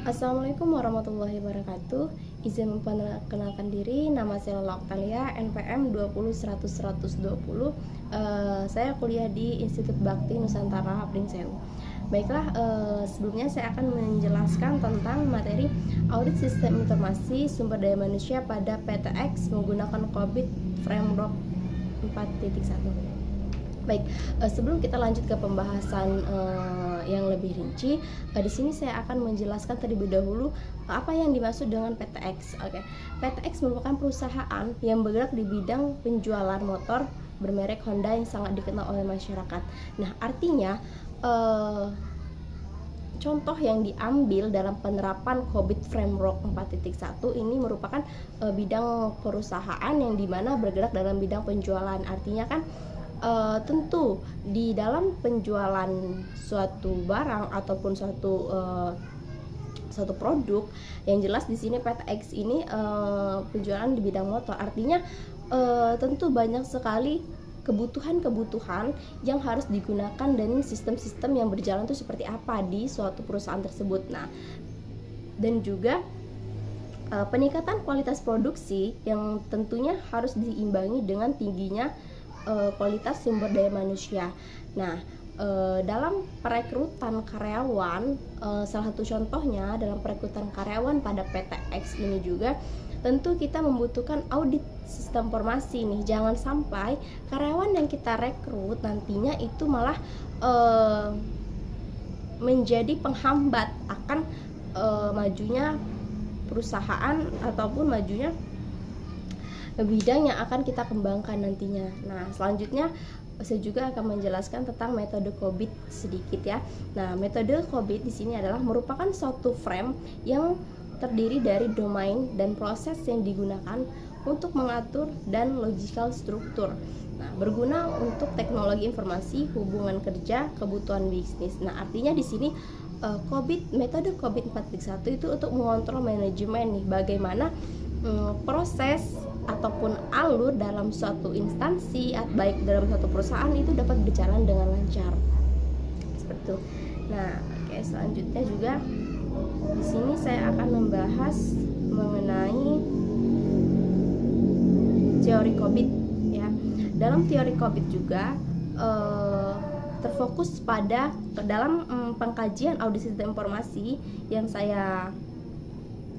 Assalamualaikum warahmatullahi wabarakatuh. Izin memperkenalkan diri, nama saya Lola Oktalia, NPM 20100 120. Saya kuliah di Institut Bakti Nusantara Prinseu. Baiklah, sebelumnya saya akan menjelaskan tentang materi audit sistem informasi sumber daya manusia pada PTX menggunakan COVID Framework 4.1. Baik, sebelum kita lanjut ke pembahasan yang lebih rinci, di sini saya akan menjelaskan terlebih dahulu apa yang dimaksud dengan PTX. Oke, PTX merupakan perusahaan yang bergerak di bidang penjualan motor bermerek Honda yang sangat dikenal oleh masyarakat. Nah, artinya contoh yang diambil dalam penerapan COVID Framework 4.1 ini merupakan bidang perusahaan yang dimana bergerak dalam bidang penjualan. Artinya kan tentu di dalam penjualan suatu barang ataupun suatu produk, yang jelas di sini PTX ini penjualan di bidang motor. Artinya tentu banyak sekali kebutuhan yang harus digunakan dan sistem-sistem yang berjalan itu seperti apa di suatu perusahaan tersebut. Nah, dan juga peningkatan kualitas produksi yang tentunya harus diimbangi dengan tingginya kualitas sumber daya manusia. Nah, dalam perekrutan karyawan, salah satu contohnya dalam perekrutan karyawan pada PTX ini juga tentu kita membutuhkan audit sistem informasi nih. Jangan sampai karyawan yang kita rekrut nantinya itu malah menjadi penghambat akan majunya perusahaan ataupun majunya bidang yang akan kita kembangkan nantinya. Nah, selanjutnya saya juga akan menjelaskan tentang metode COVID sedikit ya. Nah, metode COVID di sini adalah merupakan suatu frame yang terdiri dari domain dan proses yang digunakan untuk mengatur dan logical struktur. Nah, berguna untuk teknologi informasi, hubungan kerja, kebutuhan bisnis. Nah, artinya di sini metode COVID 4.1 itu untuk mengontrol manajemen nih, bagaimana proses ataupun alur dalam suatu instansi, baik dalam suatu perusahaan itu dapat berjalan dengan lancar. Seperti itu. Nah, oke, selanjutnya juga di sini saya akan membahas mengenai teori COVID ya. Dalam teori COVID juga terfokus pada dalam pengkajian audit sistem informasi yang saya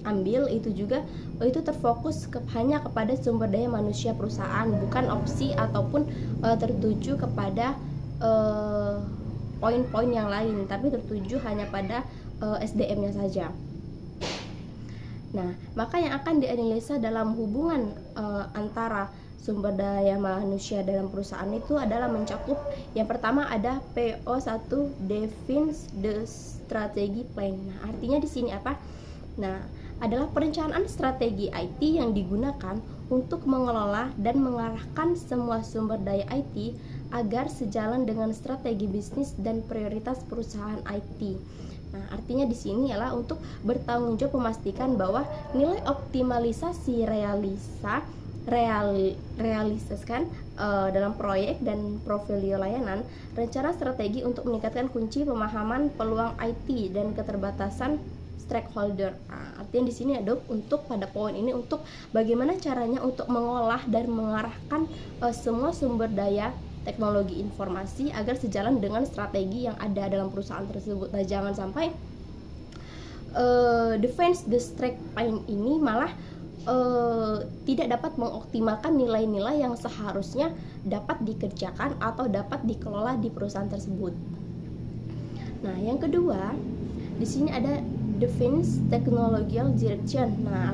ambil itu juga itu terfokus hanya kepada sumber daya manusia perusahaan, bukan opsi ataupun tertuju kepada poin-poin yang lain, tapi tertuju hanya pada SDM-nya saja. Nah, maka yang akan dianalisa dalam hubungan antara sumber daya manusia dalam perusahaan itu adalah mencakup yang pertama ada PO1, defines the strategy plan. Nah, artinya di sini apa? Nah, adalah perencanaan strategi IT yang digunakan untuk mengelola dan mengarahkan semua sumber daya IT agar sejalan dengan strategi bisnis dan prioritas perusahaan IT. Nah, artinya di sini ialah untuk bertanggung jawab memastikan bahwa nilai optimalisasi realisasikan dalam proyek dan portfolio layanan, rencana strategi untuk meningkatkan kunci pemahaman peluang IT dan keterbatasan stakeholder. Nah, artinya di sini ada untuk pada poin ini untuk bagaimana caranya untuk mengolah dan mengarahkan semua sumber daya teknologi informasi agar sejalan dengan strategi yang ada dalam perusahaan tersebut. Nah, jangan sampai defense the strike plan ini malah tidak dapat mengoptimalkan nilai-nilai yang seharusnya dapat dikerjakan atau dapat dikelola di perusahaan tersebut. Nah, yang kedua di sini ada Defense Technological Direction. Nah,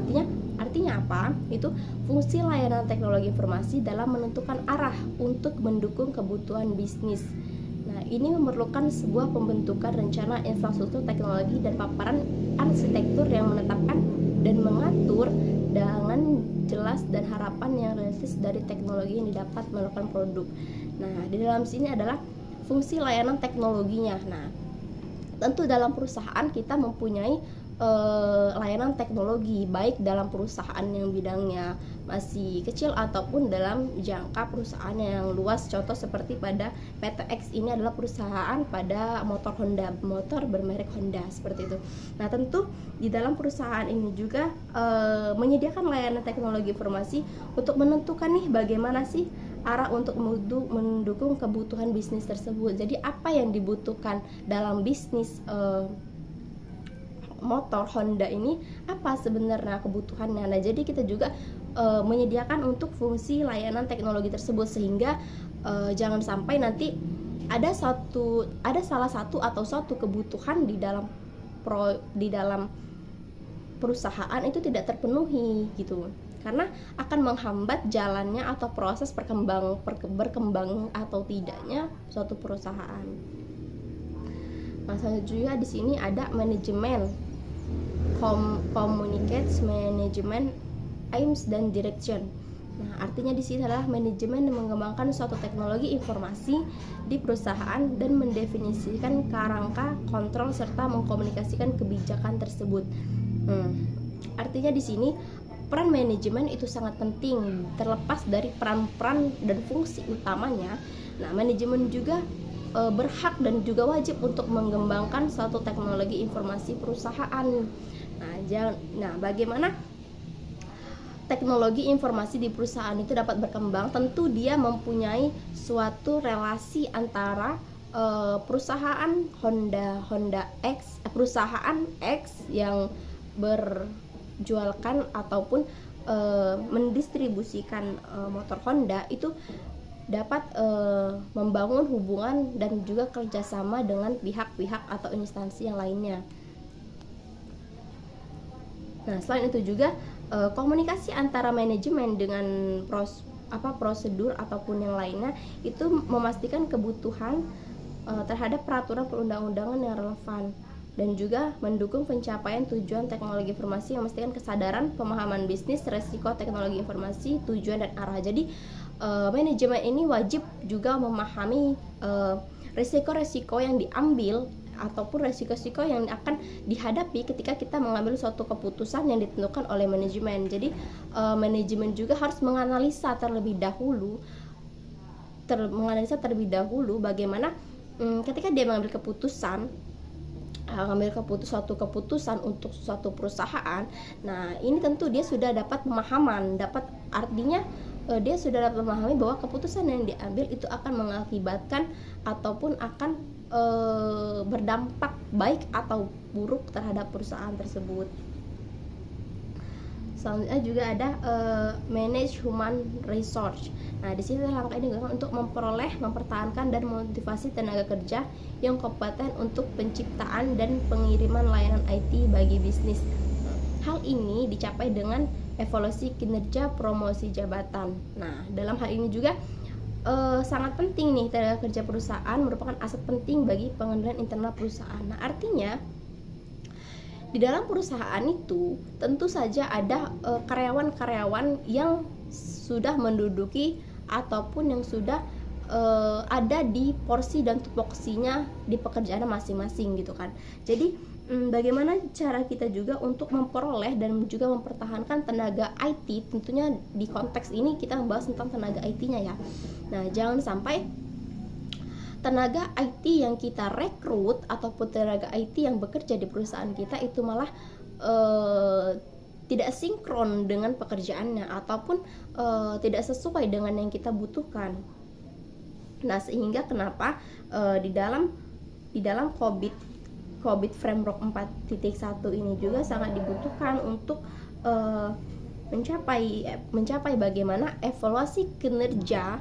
artinya apa? Itu fungsi layanan teknologi informasi dalam menentukan arah untuk mendukung kebutuhan bisnis. Nah, ini memerlukan sebuah pembentukan rencana infrastruktur teknologi dan paparan arsitektur yang menetapkan dan mengatur dengan jelas dan harapan yang realistis dari teknologi yang didapat melakukan produk. Nah, di dalam sini adalah fungsi layanan teknologinya. Nah, tentu dalam perusahaan kita mempunyai layanan teknologi, baik dalam perusahaan yang bidangnya masih kecil ataupun dalam jangka perusahaan yang luas. Contoh seperti pada PTX ini adalah perusahaan pada motor Honda, motor bermerek Honda, seperti itu. Nah, tentu di dalam perusahaan ini juga menyediakan layanan teknologi informasi untuk menentukan nih bagaimana sih arah untuk mendukung kebutuhan bisnis tersebut. Jadi apa yang dibutuhkan dalam bisnis motor Honda ini, apa sebenarnya kebutuhannya. Nah, jadi kita juga menyediakan untuk fungsi layanan teknologi tersebut, sehingga jangan sampai nanti ada salah satu atau suatu kebutuhan di dalam perusahaan itu tidak terpenuhi gitu, karena akan menghambat jalannya atau proses berkembang atau tidaknya suatu perusahaan. Nah, selanjutnya di sini ada manajemen, communicates, management, aims, dan direction. Nah, artinya di sini adalah manajemen yang mengembangkan suatu teknologi informasi di perusahaan dan mendefinisikan kerangka kontrol serta mengkomunikasikan kebijakan tersebut. Artinya di sini peran manajemen itu sangat penting, terlepas dari peran-peran dan fungsi utamanya. Nah, manajemen juga berhak dan juga wajib untuk mengembangkan suatu teknologi informasi perusahaan. Nah, bagaimana teknologi informasi di perusahaan itu dapat berkembang? Tentu dia mempunyai suatu relasi antara perusahaan Honda X, perusahaan X yang berjualkan ataupun mendistribusikan motor Honda itu dapat membangun hubungan dan juga kerjasama dengan pihak-pihak atau instansi yang lainnya. Nah, selain itu juga komunikasi antara manajemen dengan prosedur ataupun yang lainnya itu memastikan kebutuhan terhadap peraturan perundang-undangan yang relevan, dan juga mendukung pencapaian tujuan teknologi informasi yang memastikan kesadaran, pemahaman bisnis, resiko teknologi informasi, tujuan dan arah. Jadi manajemen ini wajib juga memahami resiko-resiko yang diambil ataupun resiko-resiko yang akan dihadapi ketika kita mengambil suatu keputusan yang ditentukan oleh manajemen. Jadi manajemen juga harus menganalisa terlebih dahulu bagaimana ketika dia mengambil suatu keputusan untuk suatu perusahaan. Nah, ini tentu dia sudah dapat pemahaman, dia sudah dapat memahami bahwa keputusan yang diambil itu akan mengakibatkan ataupun akan berdampak baik atau buruk terhadap perusahaan tersebut. Selanjutnya juga ada manage human resource. Nah, di sini langkah ini digunakan untuk memperoleh, mempertahankan, dan memotivasi tenaga kerja yang kompeten untuk penciptaan dan pengiriman layanan IT bagi bisnis. Hal ini dicapai dengan evaluasi kinerja, promosi jabatan. Nah, dalam hal ini juga sangat penting nih, tenaga kerja perusahaan merupakan aset penting bagi pengendalian internal perusahaan. Nah, artinya di dalam perusahaan itu tentu saja ada karyawan-karyawan yang sudah menduduki ataupun yang sudah ada di porsi dan tupoksinya di pekerjaan masing-masing gitu kan. Jadi bagaimana cara kita juga untuk memperoleh dan juga mempertahankan tenaga IT? Tentunya di konteks ini kita membahas tentang tenaga IT-nya ya. Nah, jangan sampai tenaga IT yang kita rekrut ataupun tenaga IT yang bekerja di perusahaan kita itu malah tidak sinkron dengan pekerjaannya ataupun tidak sesuai dengan yang kita butuhkan. Nah, sehingga kenapa di dalam COVID Framework 4.1 ini juga sangat dibutuhkan untuk mencapai bagaimana evaluasi kinerja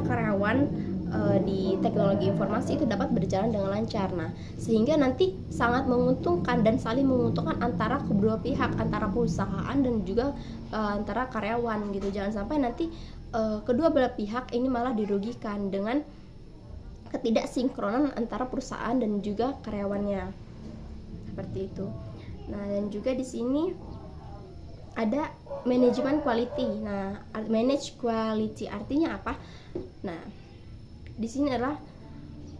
karyawan di teknologi informasi itu dapat berjalan dengan lancar. Nah, sehingga nanti sangat menguntungkan dan saling menguntungkan antara kedua pihak, antara perusahaan dan juga antara karyawan gitu. Jangan sampai nanti kedua belah pihak ini malah dirugikan dengan ketidaksinkronan antara perusahaan dan juga karyawannya. Seperti itu. Nah, dan juga di sini ada manajemen quality. Nah, manage quality artinya apa? Nah, di sini adalah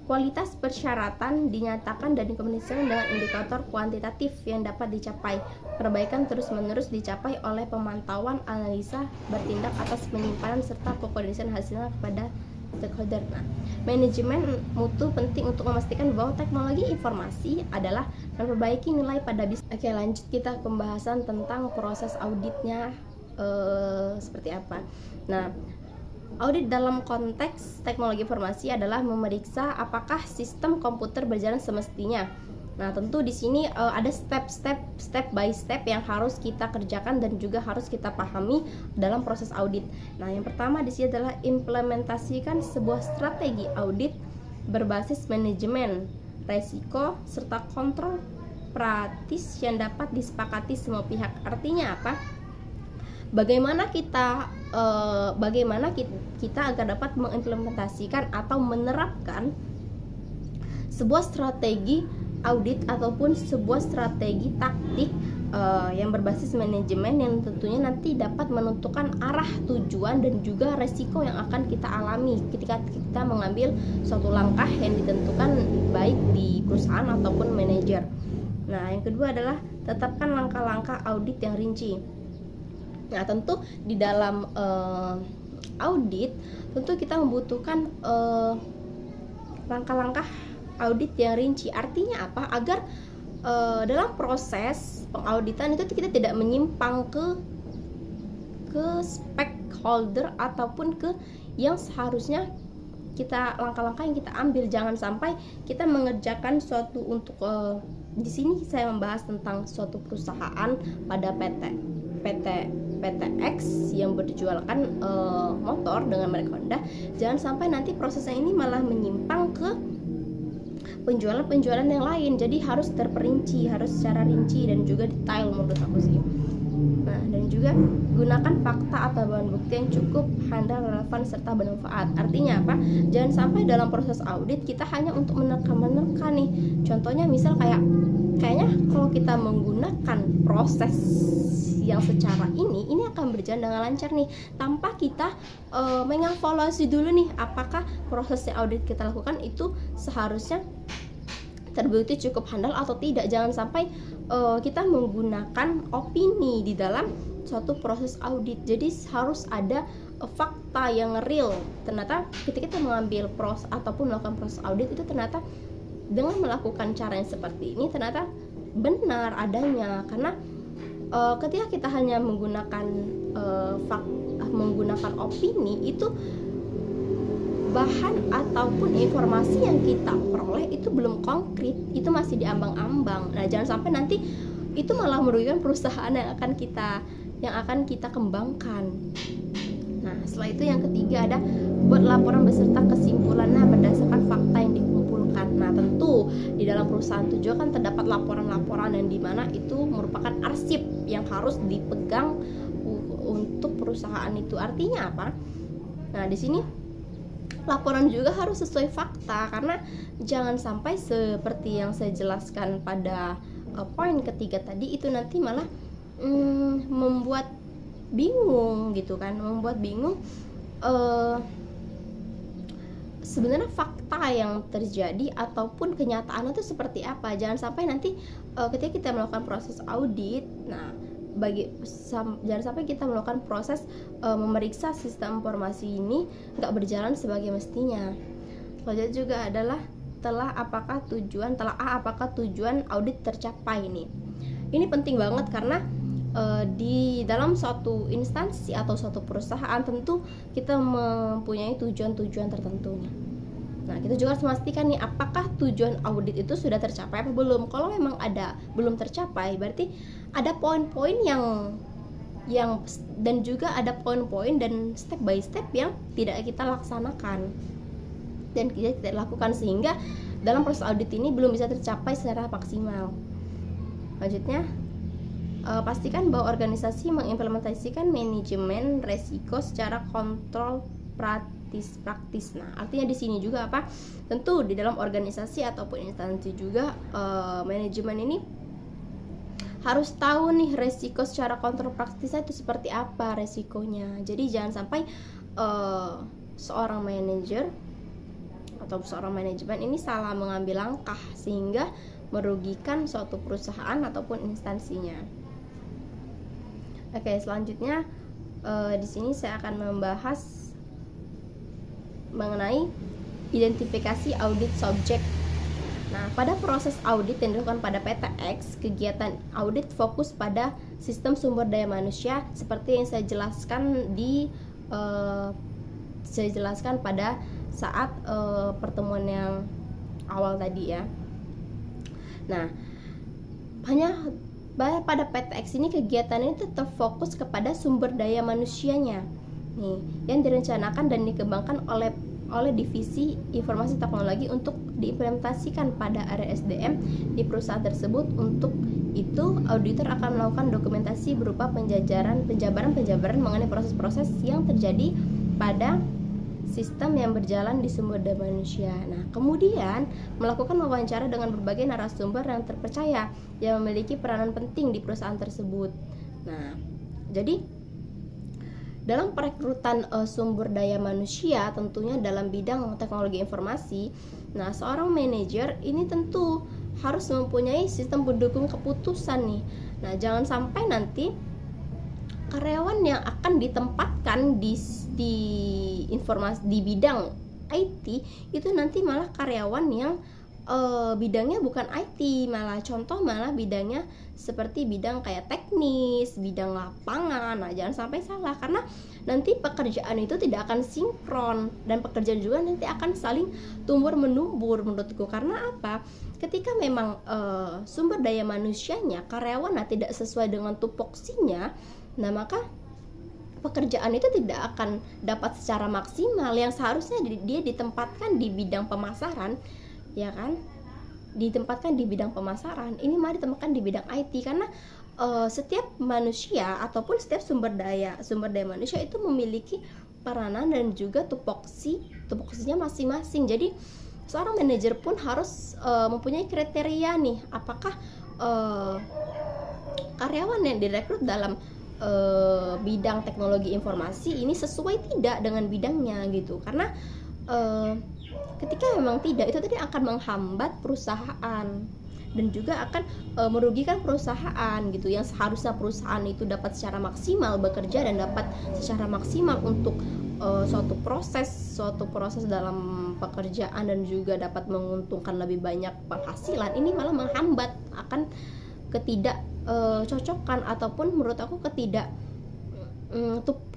kualitas persyaratan dinyatakan dan dikomunikasikan dengan indikator kuantitatif yang dapat dicapai. Perbaikan terus-menerus dicapai oleh pemantauan, analisa, bertindak atas penyimpanan serta koordinasi hasilnya kepada stakeholder. Nah, manajemen mutu penting untuk memastikan bahwa teknologi informasi adalah memperbaiki nilai pada bisnis. Oke, lanjut kita pembahasan tentang proses auditnya seperti apa. Nah, audit dalam konteks teknologi informasi adalah memeriksa apakah sistem komputer berjalan semestinya. Nah, tentu di sini ada step by step yang harus kita kerjakan dan juga harus kita pahami dalam proses audit. Nah, yang pertama di sini adalah implementasikan sebuah strategi audit berbasis manajemen resiko serta kontrol praktis yang dapat disepakati semua pihak. Artinya apa? Bagaimana kita agar dapat mengimplementasikan atau menerapkan sebuah strategi audit ataupun sebuah strategi taktik yang berbasis manajemen yang tentunya nanti dapat menentukan arah, tujuan dan juga resiko yang akan kita alami ketika kita mengambil suatu langkah yang ditentukan baik di perusahaan ataupun manajer. Nah, yang kedua adalah tetapkan langkah-langkah audit yang rinci. Nah, tentu di dalam audit tentu kita membutuhkan langkah-langkah audit yang rinci. Artinya apa? Agar dalam proses pengauditan itu kita tidak menyimpang ke stakeholder ataupun ke yang seharusnya kita langkah-langkah yang kita ambil. Jangan sampai kita mengerjakan suatu untuk di sini saya membahas tentang suatu perusahaan pada PT X yang berjualkan motor dengan merek Honda. Jangan sampai nanti prosesnya ini malah menyimpang ke penjualan yang lain. Jadi harus terperinci, harus secara rinci dan juga detail menurut aku sih. Nah, dan juga gunakan fakta atau bahan bukti yang cukup, handal, relevan serta bermanfaat. Artinya apa? Jangan sampai dalam proses audit kita hanya untuk menerka nih. Contohnya misal kayaknya kalau kita menggunakan proses yang secara ini akan berjalan dengan lancar nih, tanpa kita mengevaluasi dulu nih apakah proses yang audit kita lakukan itu seharusnya terbukti cukup handal atau tidak. Jangan sampai kita menggunakan opini di dalam suatu proses audit. Jadi harus ada fakta yang real. Ternyata ketika kita mengambil proses ataupun melakukan proses audit itu ternyata dengan melakukan cara yang seperti ini ternyata benar adanya. Karena ketika kita hanya menggunakan menggunakan opini, itu bahan ataupun informasi yang kita peroleh itu belum konkret, itu masih diambang-ambang. Nah, jangan sampai nanti itu malah merugikan perusahaan yang akan kita kembangkan. Nah, setelah itu yang ketiga ada buat laporan beserta kesimpulannya berdasarkan fakta yang dikumpulkan. Nah, tentu di dalam perusahaan itu juga kan terdapat laporan-laporan yang dimana itu merupakan arsip yang harus dipegang untuk perusahaan itu. Artinya apa? Nah, di sini laporan juga harus sesuai fakta, karena jangan sampai seperti yang saya jelaskan pada poin ketiga tadi itu nanti malah membuat bingung gitu kan, sebenarnya fakta yang terjadi ataupun kenyataan itu seperti apa. Jangan sampai nanti ketika kita melakukan proses audit, nah jangan sampai kita melakukan proses memeriksa sistem informasi ini nggak berjalan sebagai mestinya. Selanjutnya juga adalah telah apakah tujuan audit tercapai nih. Ini penting banget karena di dalam suatu instansi atau suatu perusahaan tentu kita mempunyai tujuan-tujuan tertentu. Nah, kita juga harus memastikan nih apakah tujuan audit itu sudah tercapai apa belum. Kalau memang belum tercapai, berarti ada poin-poin yang dan juga ada poin-poin dan step by step yang tidak kita laksanakan dan kita tidak lakukan, sehingga dalam proses audit ini belum bisa tercapai secara maksimal. Selanjutnya, pastikan bahwa organisasi mengimplementasikan manajemen resiko secara kontrol praktis. Nah, artinya di sini juga apa? Tentu di dalam organisasi ataupun instansi juga manajemen ini harus tahu nih resiko secara kontrol praktisnya itu seperti apa resikonya. Jadi jangan sampai seorang manajer atau seorang manajemen ini salah mengambil langkah sehingga merugikan suatu perusahaan ataupun instansinya. Oke, selanjutnya di sini saya akan membahas mengenai identifikasi audit subjek. Nah, pada proses audit yang dilakukan pada PTX, kegiatan audit fokus pada sistem sumber daya manusia seperti yang saya jelaskan pada saat pertemuan yang awal tadi ya. Nah, pada PTX ini kegiatan ini tetap fokus kepada sumber daya manusianya nih, yang direncanakan dan dikembangkan oleh divisi informasi teknologi untuk diimplementasikan pada area SDM di perusahaan tersebut. Untuk itu, auditor akan melakukan dokumentasi berupa penjabaran mengenai proses-proses yang terjadi pada sistem yang berjalan di sumber daya manusia. Nah, kemudian melakukan wawancara dengan berbagai narasumber yang terpercaya yang memiliki peranan penting di perusahaan tersebut. Nah, jadi dalam perekrutan sumber daya manusia tentunya dalam bidang teknologi informasi, nah seorang manajer ini tentu harus mempunyai sistem pendukung keputusan nih. Nah, jangan sampai nanti karyawan yang akan ditempatkan di informasi di bidang IT itu nanti malah karyawan yang bidangnya bukan IT, malah bidangnya seperti bidang kayak teknis, bidang lapangan. Nah, jangan sampai salah, karena nanti pekerjaan itu tidak akan sinkron dan pekerjaan juga nanti akan saling tumbuh menumbuh menurutku. Karena apa? Ketika memang sumber daya manusianya karyawan tidak sesuai dengan tupoksinya, nah maka pekerjaan itu tidak akan dapat secara maksimal. Yang seharusnya dia ditempatkan di bidang pemasaran, ya kan, ditempatkan di bidang pemasaran, ini malah ditempatkan di bidang IT. Karena setiap manusia ataupun setiap sumber daya manusia itu memiliki peranan dan juga tupoksinya masing-masing. Jadi seorang manajer pun harus mempunyai kriteria nih, apakah karyawan yang direkrut dalam bidang teknologi informasi ini sesuai tidak dengan bidangnya gitu. Karena ketika memang tidak, itu tadi akan menghambat perusahaan dan juga akan merugikan perusahaan gitu. Yang seharusnya perusahaan itu dapat secara maksimal bekerja dan dapat secara maksimal untuk suatu proses dalam pekerjaan dan juga dapat menguntungkan lebih banyak penghasilan, ini malah menghambat akan ketidakcocokan ataupun menurut aku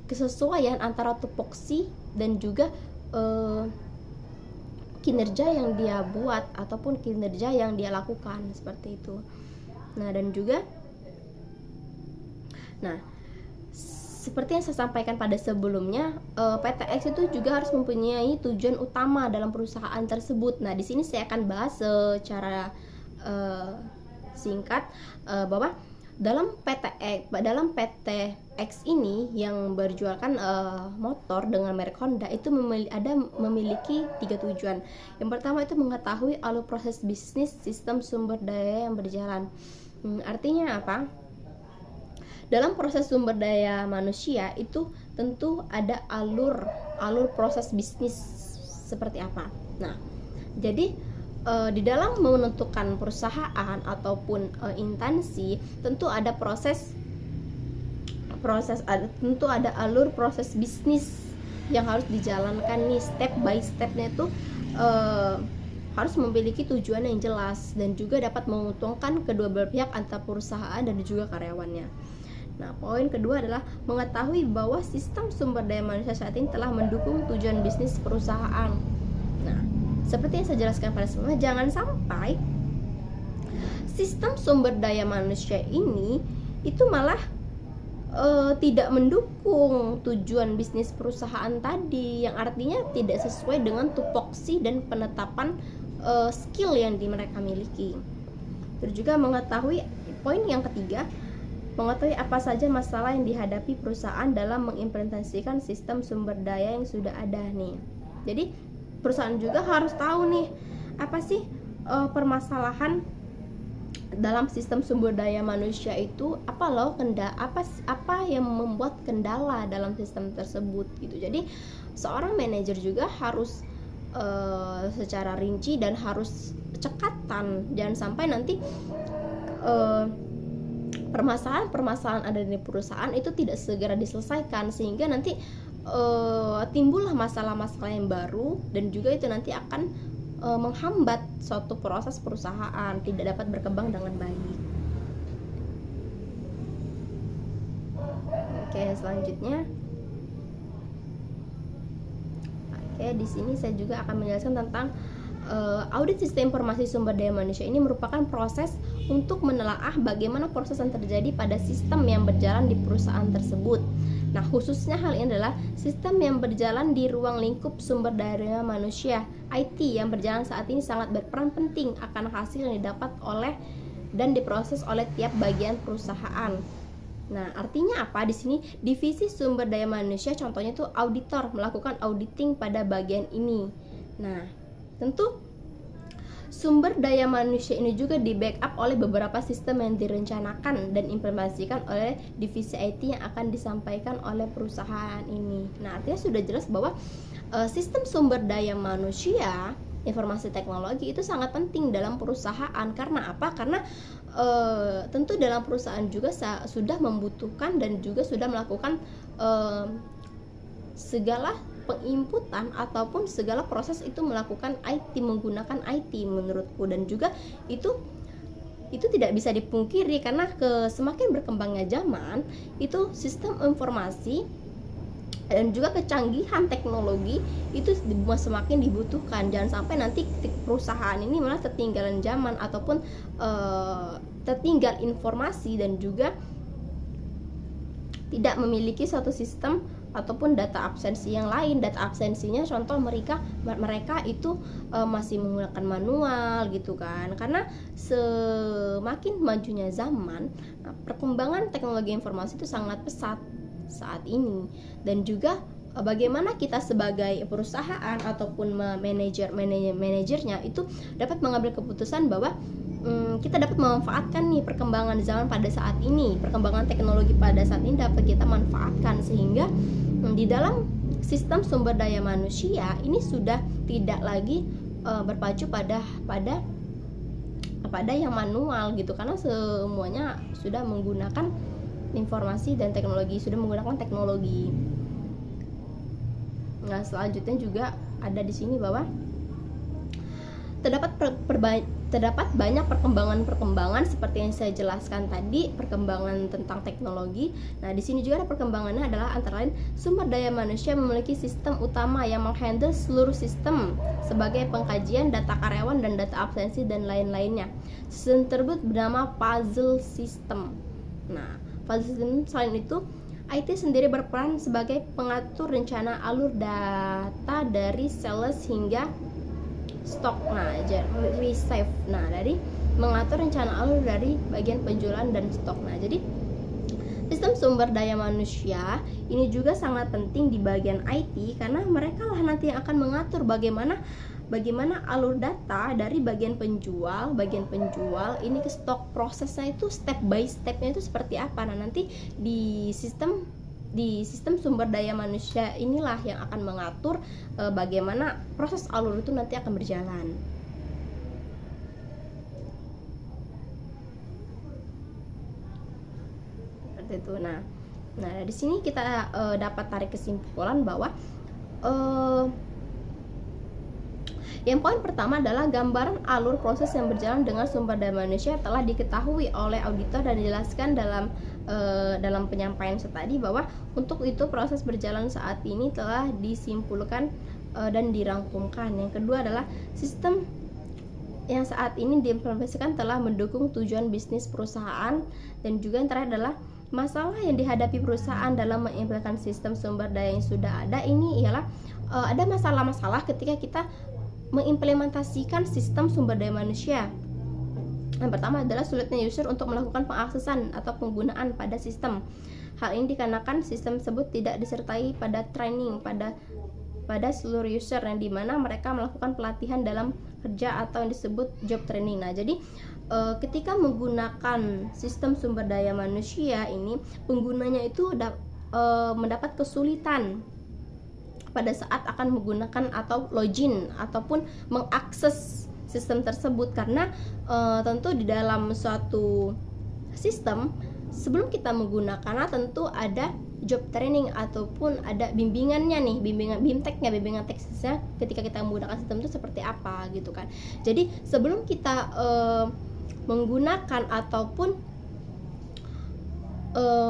kesesuaian antara tupoksi dan juga kinerja yang dia buat ataupun kinerja yang dia lakukan, seperti itu. Nah, dan juga seperti yang saya sampaikan pada sebelumnya, PTX itu juga harus mempunyai tujuan utama dalam perusahaan tersebut. Nah, di sini saya akan bahas secara singkat bahwa dalam PTX ini yang berjualkan motor dengan merek Honda itu memiliki 3 tujuan. Yang pertama itu mengetahui alur proses bisnis sistem sumber daya yang berjalan. Artinya apa? Dalam proses sumber daya manusia itu tentu ada alur proses bisnis seperti apa. Nah, jadi di dalam menentukan perusahaan ataupun instansi tentu ada tentu ada alur proses bisnis yang harus dijalankan nih, step by stepnya itu harus memiliki tujuan yang jelas dan juga dapat menguntungkan kedua belah pihak antara perusahaan dan juga karyawannya. Nah, poin kedua adalah mengetahui bahwa sistem sumber daya manusia saat ini telah mendukung tujuan bisnis perusahaan. Nah, seperti yang saya jelaskan pada sebelumnya, jangan sampai sistem sumber daya manusia ini itu malah tidak mendukung tujuan bisnis perusahaan tadi, yang artinya tidak sesuai dengan tupoksi dan penetapan skill yang mereka miliki. Terus juga mengetahui, poin yang ketiga, mengetahui apa saja masalah yang dihadapi perusahaan dalam mengimplementasikan sistem sumber daya yang sudah ada nih. Jadi perusahaan juga harus tahu nih, apa sih permasalahan dalam sistem sumber daya manusia itu, apa yang membuat kendala dalam sistem tersebut gitu. Jadi seorang manajer juga harus secara rinci dan harus cekatan, jangan sampai nanti permasalahan ada di perusahaan itu tidak segera diselesaikan, sehingga nanti timbullah masalah-masalah yang baru, dan juga itu nanti akan menghambat suatu proses perusahaan, tidak dapat berkembang dengan baik. Oke, selanjutnya. Oke, di sini saya juga akan menjelaskan tentang audit sistem informasi sumber daya manusia. Ini merupakan proses untuk menelaah bagaimana proses yang terjadi pada sistem yang berjalan di perusahaan tersebut. Nah, khususnya hal ini adalah sistem yang berjalan di ruang lingkup sumber daya manusia. IT yang berjalan saat ini sangat berperan penting akan hasil yang didapat oleh dan diproses oleh tiap bagian perusahaan. Nah, artinya apa di sini? Divisi sumber daya manusia contohnya itu auditor melakukan auditing pada bagian ini. Nah, tentu sumber daya manusia ini juga di backup oleh beberapa sistem yang direncanakan dan implementasikan oleh divisi IT yang akan disampaikan oleh perusahaan ini. Nah, artinya sudah jelas bahwa sistem sumber daya manusia, informasi teknologi itu sangat penting dalam perusahaan. Karena apa? Karena tentu dalam perusahaan juga sudah membutuhkan dan juga sudah melakukan segala penginputan ataupun segala proses itu melakukan IT, menggunakan IT menurutku. Dan juga itu tidak bisa dipungkiri karena semakin berkembangnya zaman, itu sistem informasi dan juga kecanggihan teknologi itu semakin dibutuhkan. Jangan sampai nanti perusahaan ini malah tertinggalan zaman ataupun tertinggal informasi dan juga tidak memiliki suatu sistem ataupun data absensi yang lain. Data absensinya contoh mereka itu masih menggunakan manual gitu kan. Karena semakin majunya zaman, perkembangan teknologi informasi itu sangat pesat saat ini. Dan juga bagaimana kita sebagai perusahaan ataupun manajernya itu dapat mengambil keputusan bahwa kita dapat memanfaatkan nih perkembangan zaman pada saat ini, perkembangan teknologi pada saat ini dapat kita manfaatkan, sehingga di dalam sistem sumber daya manusia ini sudah tidak lagi berpacu pada yang manual gitu, karena semuanya sudah menggunakan informasi dan teknologi, sudah menggunakan teknologi. Nah, selanjutnya juga ada di sini bahwa terdapat banyak perkembangan seperti yang saya jelaskan tadi, perkembangan tentang teknologi. Nah, di sini juga ada perkembangannya adalah antara lain sumber daya manusia memiliki sistem utama yang menghandle seluruh sistem sebagai pengkajian data karyawan dan data absensi dan lain-lainnya. Sistem tersebut bernama puzzle system. Nah, puzzle system selain itu IT sendiri berperan sebagai pengatur rencana alur data dari sales hingga stok. Nah, receive. Nah, dari mengatur rencana alur dari bagian penjualan dan stok. Nah, jadi sistem sumber daya manusia ini juga sangat penting di bagian IT, karena mereka lah nanti yang akan mengatur bagaimana alur data dari bagian penjual ini ke stok. Prosesnya itu step by stepnya itu seperti apa. Nah, nanti di sistem sumber daya manusia inilah yang akan mengatur bagaimana proses alur itu nanti akan berjalan. Seperti itu. Nah, di sini kita dapat tarik kesimpulan bahwa yang poin pertama adalah gambaran alur proses yang berjalan dengan sumber daya manusia telah diketahui oleh auditor dan dijelaskan dalam penyampaian tadi, bahwa untuk itu proses berjalan saat ini telah disimpulkan dan dirangkumkan. Yang kedua adalah sistem yang saat ini diimplementasikan telah mendukung tujuan bisnis perusahaan. Dan juga yang terakhir adalah masalah yang dihadapi perusahaan dalam mengimplementasikan sistem sumber daya yang sudah ada ini ialah ada masalah-masalah ketika kita mengimplementasikan sistem sumber daya manusia. Yang pertama adalah sulitnya user untuk melakukan pengaksesan atau penggunaan pada sistem. Hal ini dikarenakan sistem tersebut tidak disertai pada training pada seluruh user, yang dimana mereka melakukan pelatihan dalam kerja atau yang disebut job training. Nah, jadi ketika menggunakan sistem sumber daya manusia ini, penggunanya itu mendapat kesulitan pada saat akan menggunakan atau login ataupun mengakses sistem tersebut. Karena tentu di dalam suatu sistem sebelum kita menggunakannya tentu ada job training ataupun ada bimbingannya nih, bimbingan BIMTEK-nya, bimbingan teknisnya ketika kita menggunakan sistem itu seperti apa gitu kan. Jadi sebelum kita menggunakan ataupun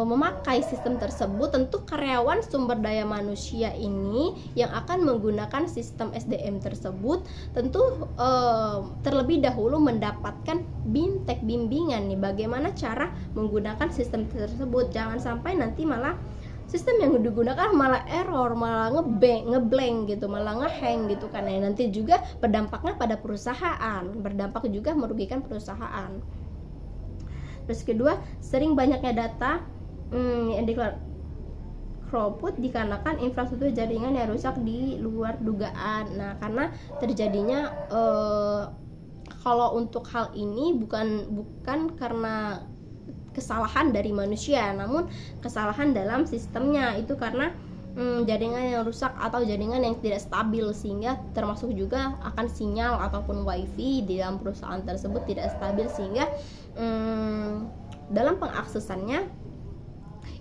memakai sistem tersebut, tentu karyawan sumber daya manusia ini yang akan menggunakan sistem SDM tersebut tentu terlebih dahulu mendapatkan BIMTEK, bimbingan nih bagaimana cara menggunakan sistem tersebut. Jangan sampai nanti malah sistem yang digunakan malah error, malah ngeblank gitu, malah ngehang gitu kan. Nah, nanti juga berdampaknya pada perusahaan, berdampak juga merugikan perusahaan. Terus kedua, sering banyaknya data yang throughput dikarenakan infrastruktur jaringan yang rusak di luar dugaan. Nah, karena terjadinya kalau untuk hal ini bukan karena kesalahan dari manusia, namun kesalahan dalam sistemnya itu karena jaringan yang rusak atau jaringan yang tidak stabil, sehingga termasuk juga akan sinyal ataupun wifi di dalam perusahaan tersebut tidak stabil, sehingga dalam pengaksesannya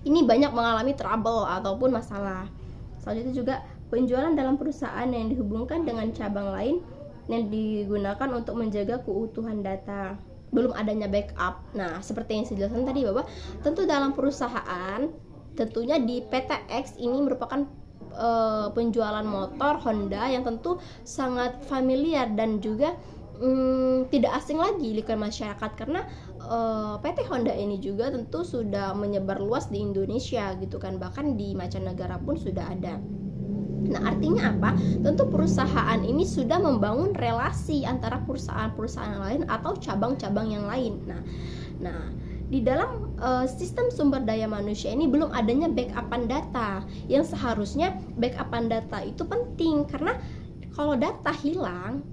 ini banyak mengalami trouble ataupun masalah. Selanjutnya juga penjualan dalam perusahaan yang dihubungkan dengan cabang lain yang digunakan untuk menjaga keutuhan data, belum adanya backup. Nah, seperti yang saya jelaskan tadi bahwa tentu dalam perusahaan, tentunya di PTX ini merupakan penjualan motor Honda yang tentu sangat familiar dan juga tidak asing lagi di masyarakat, karena PT Honda ini juga tentu sudah menyebar luas di Indonesia gitu kan, bahkan di mancanegara pun sudah ada. Nah, artinya apa? Tentu perusahaan ini sudah membangun relasi antara perusahaan-perusahaan lain atau cabang-cabang yang lain. Nah, di dalam sistem sumber daya manusia ini belum adanya backupan data, yang seharusnya backupan data itu penting, karena kalau data hilang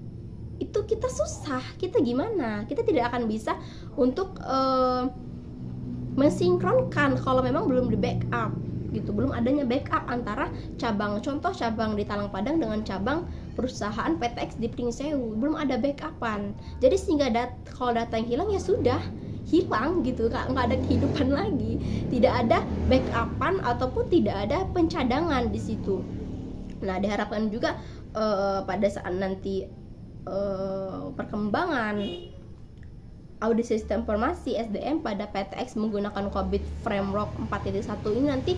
itu kita susah, kita gimana? Kita tidak akan bisa untuk mensinkronkan kalau memang belum di backup gitu, belum adanya backup antara cabang di Talang Padang dengan cabang perusahaan PTX di Pringsewu, belum ada backupan. Jadi sehingga kalau data yang hilang ya sudah hilang gitu, nggak ada kehidupan lagi, tidak ada backupan ataupun tidak ada pencadangan di situ. Nah, diharapkan juga pada saat nanti perkembangan audit sistem informasi SDM pada PTX menggunakan COVID Framework 4.1 ini nanti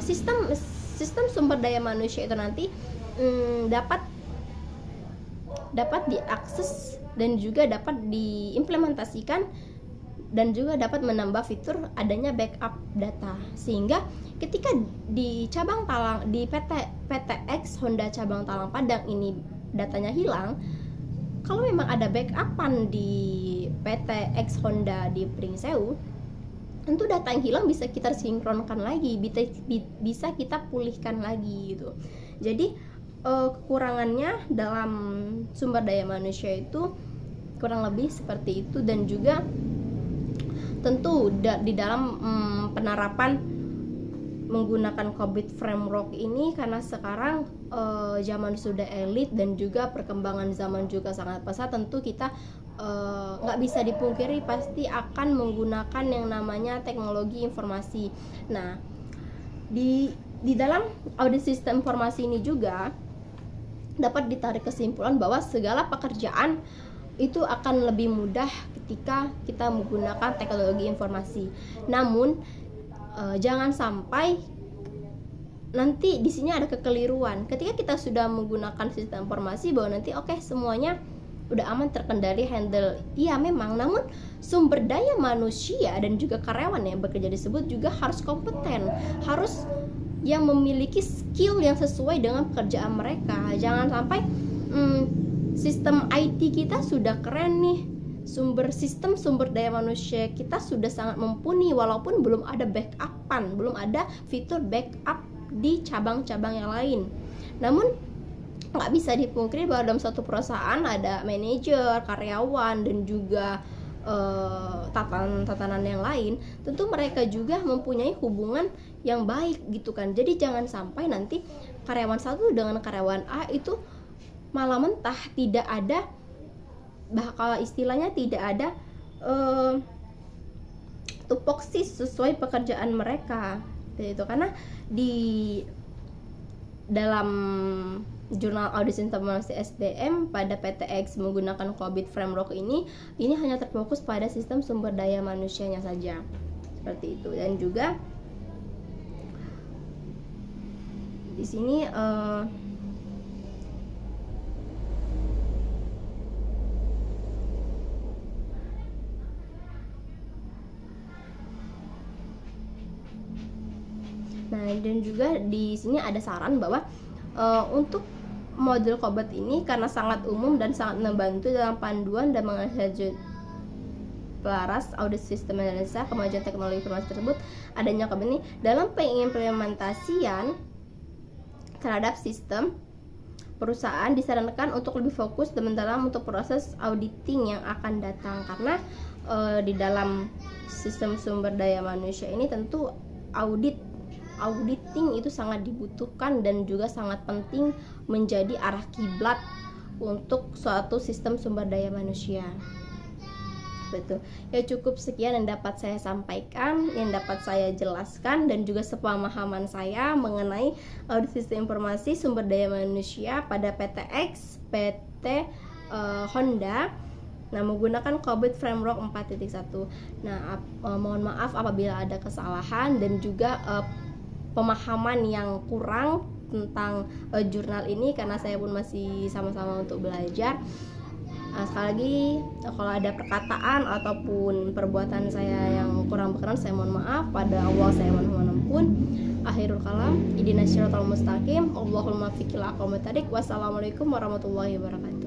sistem sumber daya manusia itu nanti dapat diakses dan juga dapat diimplementasikan dan juga dapat menambah fitur adanya backup data, sehingga ketika di cabang Talang, di PTX Honda cabang Talang Padang ini datanya hilang, kalau memang ada backupan di PTX Honda di Pringsewu, tentu data yang hilang bisa kita sinkronkan lagi, bisa kita pulihkan lagi gitu. Jadi kekurangannya dalam sumber daya manusia itu kurang lebih seperti itu, dan juga tentu di dalam penerapan menggunakan COVID Framework ini, karena sekarang zaman sudah elit dan juga perkembangan zaman juga sangat pesat, tentu kita nggak bisa dipungkiri pasti akan menggunakan yang namanya teknologi informasi. Nah, di dalam audit sistem informasi ini juga dapat ditarik kesimpulan bahwa segala pekerjaan itu akan lebih mudah ketika kita menggunakan teknologi informasi. Namun jangan sampai nanti di sini ada kekeliruan ketika kita sudah menggunakan sistem informasi bahwa nanti semuanya udah aman, terkendali, handle. Iya memang, namun sumber daya manusia dan juga karyawan yang bekerja disebut juga harus kompeten, harus yang memiliki skill yang sesuai dengan pekerjaan mereka. Jangan sampai sistem IT kita sudah keren nih, sumber daya manusia kita sudah sangat mumpuni, walaupun belum ada backupan, belum ada fitur backup di cabang-cabang yang lain. Namun nggak bisa dipungkiri bahwa dalam suatu perusahaan ada manajer, karyawan, dan juga tatanan yang lain. Tentu mereka juga mempunyai hubungan yang baik gitu kan. Jadi jangan sampai nanti karyawan satu dengan karyawan A itu malah mentah, tidak ada, kalau istilahnya tidak ada tupoksi sesuai pekerjaan mereka itu. Karena di dalam jurnal audit informasi SDM pada PTX menggunakan COBIT framework ini hanya terfokus pada sistem sumber daya manusianya saja, seperti itu. Dan juga di sini nah, dan juga di sini ada saran bahwa untuk model COBIT ini karena sangat umum dan sangat membantu dalam panduan dan menganalisis pelaras audit sistem analisa kemajuan teknologi informasi tersebut, adanya COBIT ini dalam pengimplementasian terhadap sistem perusahaan disarankan untuk lebih fokus dan mendalam untuk proses auditing yang akan datang. Karena di dalam sistem sumber daya manusia ini tentu auditing itu sangat dibutuhkan dan juga sangat penting menjadi arah kiblat untuk suatu sistem sumber daya manusia. Betul. Ya, cukup sekian yang dapat saya sampaikan, yang dapat saya jelaskan, dan juga sepemahaman saya mengenai audit sistem informasi sumber daya manusia pada PTX, PT Honda. Nah, menggunakan COBIT Framework 4.1. Nah, mohon maaf apabila ada kesalahan dan juga pemahaman yang kurang tentang jurnal ini, karena saya pun masih sama-sama untuk belajar. Sekali lagi, kalau ada perkataan ataupun perbuatan saya yang kurang berkenan, saya mohon maaf. Pada Allah saya mohon ampun. Akhirul kalam, ihdinas siratal mustaqim, Allahumma fiqil aqwamit thariq. Wassalamualaikum warahmatullahi wabarakatuh.